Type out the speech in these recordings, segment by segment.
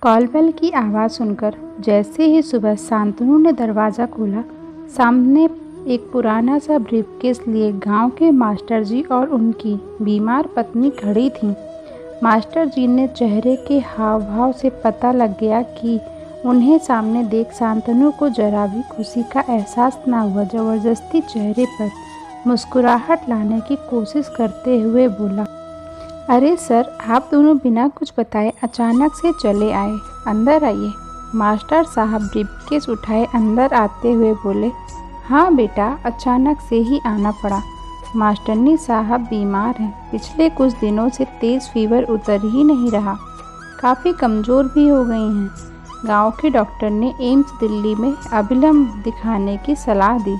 Call bell की आवाज़ सुनकर जैसे ही सुबह शांतनु ने दरवाज़ा खोला, सामने एक पुराना सा ब्रीफकेस लिए गांव के मास्टर जी और उनकी बीमार पत्नी खड़ी थीं। मास्टर जी ने चेहरे के हाव भाव से पता लग गया कि उन्हें सामने देख शांतनु को जरा भी खुशी का एहसास न हुआ। ज़बरदस्ती चेहरे पर मुस्कुराहट लाने की कोशिश करते हुए बोला, अरे सर, आप दोनों बिना कुछ बताए अचानक से चले आए। अंदर आइए। मास्टर साहब ब्रीफकेस उठाए अंदर आते हुए बोले, हाँ बेटा, अचानक से ही आना पड़ा। मास्टरनी साहब बीमार हैं। पिछले कुछ दिनों से तेज़ फीवर उतर ही नहीं रहा। काफ़ी कमज़ोर भी हो गई हैं। गांव के डॉक्टर ने एम्स दिल्ली में अविलंब दिखाने की सलाह दी।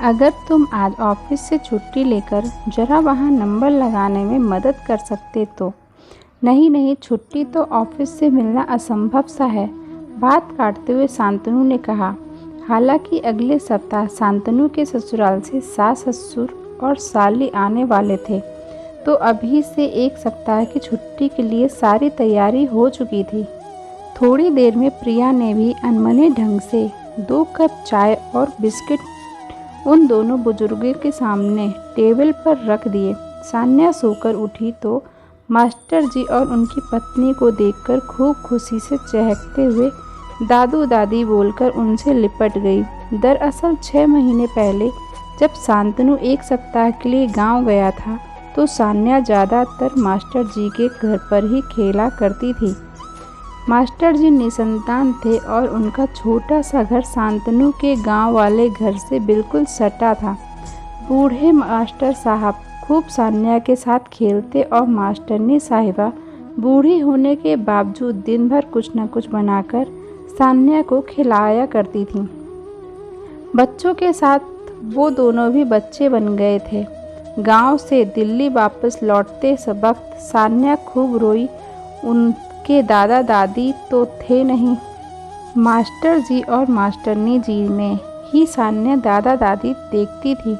अगर तुम आज ऑफिस से छुट्टी लेकर जरा वहाँ नंबर लगाने में मदद कर सकते तो। नहीं, छुट्टी तो ऑफिस से मिलना असंभव सा है, बात काटते हुए शांतनु ने कहा। हालांकि अगले सप्ताह शांतनु के ससुराल से सास ससुर और साली आने वाले थे, तो अभी से एक सप्ताह की छुट्टी के लिए सारी तैयारी हो चुकी थी। थोड़ी देर में प्रिया ने भी अनमने ढंग से 2 कप चाय और बिस्किट उन दोनों बुजुर्गों के सामने टेबल पर रख दिए। सान्या सोकर उठी तो मास्टर जी और उनकी पत्नी को देखकर खूब खुशी से चहकते हुए दादू दादी बोलकर उनसे लिपट गई। दरअसल 6 महीने पहले जब शांतनु एक सप्ताह के लिए गांव गया था, तो सान्या ज़्यादातर मास्टर जी के घर पर ही खेला करती थी। मास्टर जी निसंतान थे और उनका छोटा सा घर शांतनु के गांव वाले घर से बिल्कुल सटा था। बूढ़े मास्टर साहब खूब सान्या के साथ खेलते और मास्टरनी साहिबा बूढ़ी होने के बावजूद दिन भर कुछ न कुछ बनाकर सान्या को खिलाया करती थीं। बच्चों के साथ वो दोनों भी बच्चे बन गए थे। गांव से दिल्ली वापस लौटते वक्त सान्या खूब रोई। उनके दादा दादी तो थे नहीं, मास्टर जी और मास्टरनी जी में ही सान्या दादा दादी देखती थी।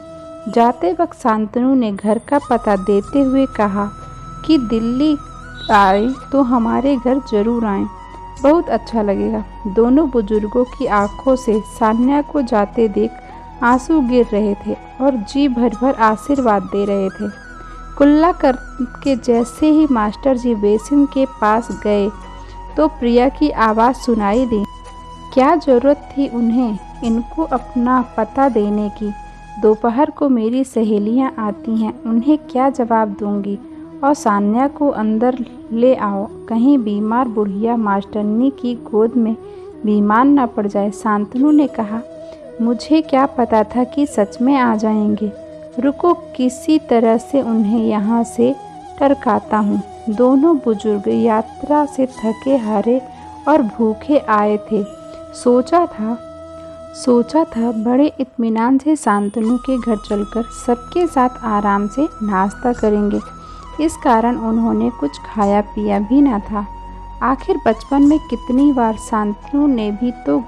जाते वक्त शांतनु ने घर का पता देते हुए कहा कि दिल्ली आए तो हमारे घर जरूर आएं, बहुत अच्छा लगेगा। दोनों बुजुर्गों की आंखों से सान्या को जाते देख आंसू गिर रहे थे और जी भर भर आशीर्वाद दे रहे थे। कुल्ला करके जैसे ही मास्टर जी बेसिन के पास गए तो प्रिया की आवाज़ सुनाई दी। क्या ज़रूरत थी उन्हें इनको अपना पता देने की? दोपहर को मेरी सहेलियां आती हैं, उन्हें क्या जवाब दूंगी? और सान्या को अंदर ले आओ, कहीं बीमार बुढ़िया मास्टरनी की गोद में बीमार न पड़ जाए। शांतनु ने कहा, मुझे क्या पता था कि सच में आ जाएंगे। रुको, किसी तरह से उन्हें यहाँ से टरकाता हूँ। दोनों बुजुर्ग यात्रा से थके हारे और भूखे आए थे। सोचा था बड़े इत्मीनान से शांतनु के घर चलकर सबके साथ आराम से नाश्ता करेंगे। इस कारण उन्होंने कुछ खाया पिया भी न था। आखिर बचपन में कितनी बार शांतनु ने भी तो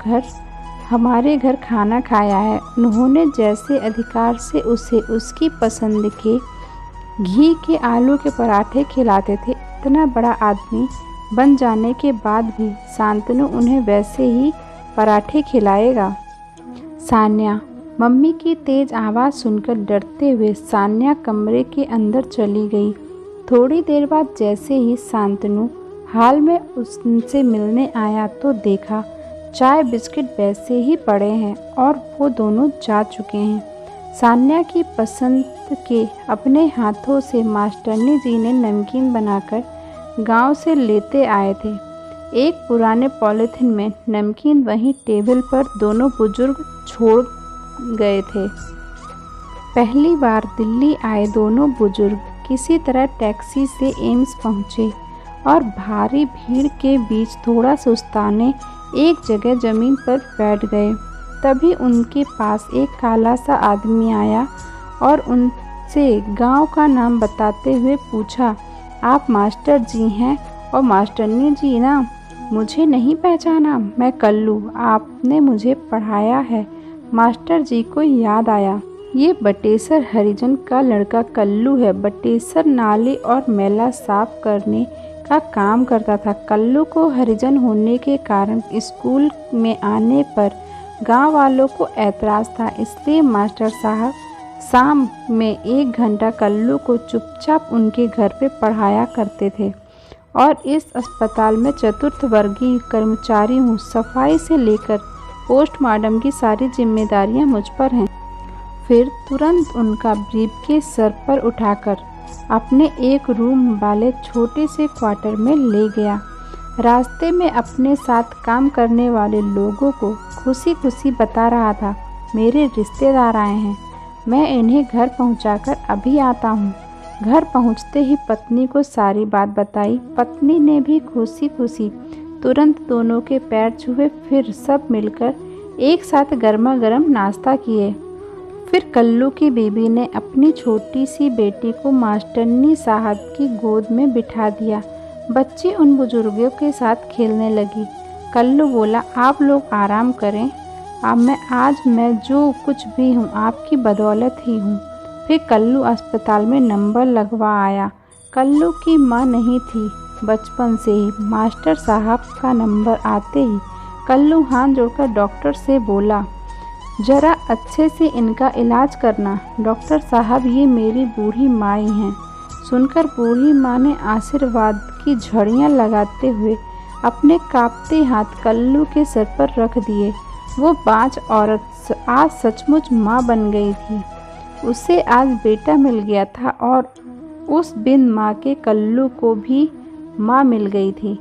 हमारे घर खाना खाया है। उन्होंने जैसे अधिकार से उसे उसकी पसंद के घी के आलू के पराठे खिलाते थे। इतना बड़ा आदमी बन जाने के बाद भी शांतनु उन्हें वैसे ही पराठे खिलाएगा। सान्या, मम्मी की तेज आवाज़ सुनकर डरते हुए सान्या कमरे के अंदर चली गई। थोड़ी देर बाद जैसे ही शांतनु हाल में उनसे मिलने आया तो देखा चाय बिस्किट वैसे ही पड़े हैं और वो दोनों जा चुके हैं। सान्या की पसंद के अपने हाथों से मास्टरनी जी ने नमकीन बनाकर गांव से लेते आए थे। एक पुराने पॉलीथिन में नमकीन वहीं टेबल पर दोनों बुजुर्ग छोड़ गए थे। पहली बार दिल्ली आए दोनों बुजुर्ग किसी तरह टैक्सी से एम्स पहुँचे और भारी भीड़ के बीच थोड़ा सुस्ताने एक जगह ज़मीन पर बैठ गए। तभी उनके पास एक काला सा आदमी आया और उनसे गांव का नाम बताते हुए पूछा, आप मास्टर जी हैं और मास्टरनी जी ना? मुझे नहीं पहचाना? मैं कल्लू, आपने मुझे पढ़ाया है। मास्टर जी को याद आया, ये बटेसर हरिजन का लड़का कल्लू है। बटेसर नाले और मैला साफ करने का काम करता था। कल्लू को हरिजन होने के कारण स्कूल में आने पर गांव वालों को ऐतराज़ था, इसलिए मास्टर साहब शाम में 1 घंटा कल्लू को चुपचाप उनके घर पे पढ़ाया करते थे। और इस अस्पताल में चतुर्थ वर्गीय कर्मचारी हूँ। सफाई से लेकर पोस्टमार्टम की सारी जिम्मेदारियाँ मुझ पर हैं। फिर तुरंत उनका ब्रीफकेस सर पर उठाकर अपने एक रूम वाले छोटे से क्वार्टर में ले गया। रास्ते में अपने साथ काम करने वाले लोगों को खुशी खुशी बता रहा था, मेरे रिश्तेदार आए हैं, मैं इन्हें घर पहुंचाकर अभी आता हूं। घर पहुंचते ही पत्नी को सारी बात बताई। पत्नी ने भी खुशी खुशी तुरंत दोनों के पैर छुए। फिर सब मिलकर एक साथ गर्मा गर्म नाश्ता किए। फिर कल्लू की बीबी ने अपनी छोटी सी बेटी को मास्टरनी साहब की गोद में बिठा दिया। बच्ची उन बुजुर्गों के साथ खेलने लगी। कल्लू बोला, आप लोग आराम करें, अब मैं जो कुछ भी हूँ आपकी बदौलत ही हूँ। फिर कल्लू अस्पताल में नंबर लगवा आया। कल्लू की माँ नहीं थी बचपन से ही। मास्टर साहब का नंबर आते ही कल्लू हाथ जोड़कर डॉक्टर से बोला, ज़रा अच्छे से इनका इलाज करना। डॉक्टर साहब, ये मेरी बूढ़ी माई हैं। सुनकर बूढ़ी माँ ने आशीर्वाद की झड़ियाँ लगाते हुए अपने कांपते हाथ कल्लू के सर पर रख दिए। वो बाँझ औरत आज सचमुच माँ बन गई थी। उसे आज बेटा मिल गया था और उस बिन माँ के कल्लू को भी माँ मिल गई थी।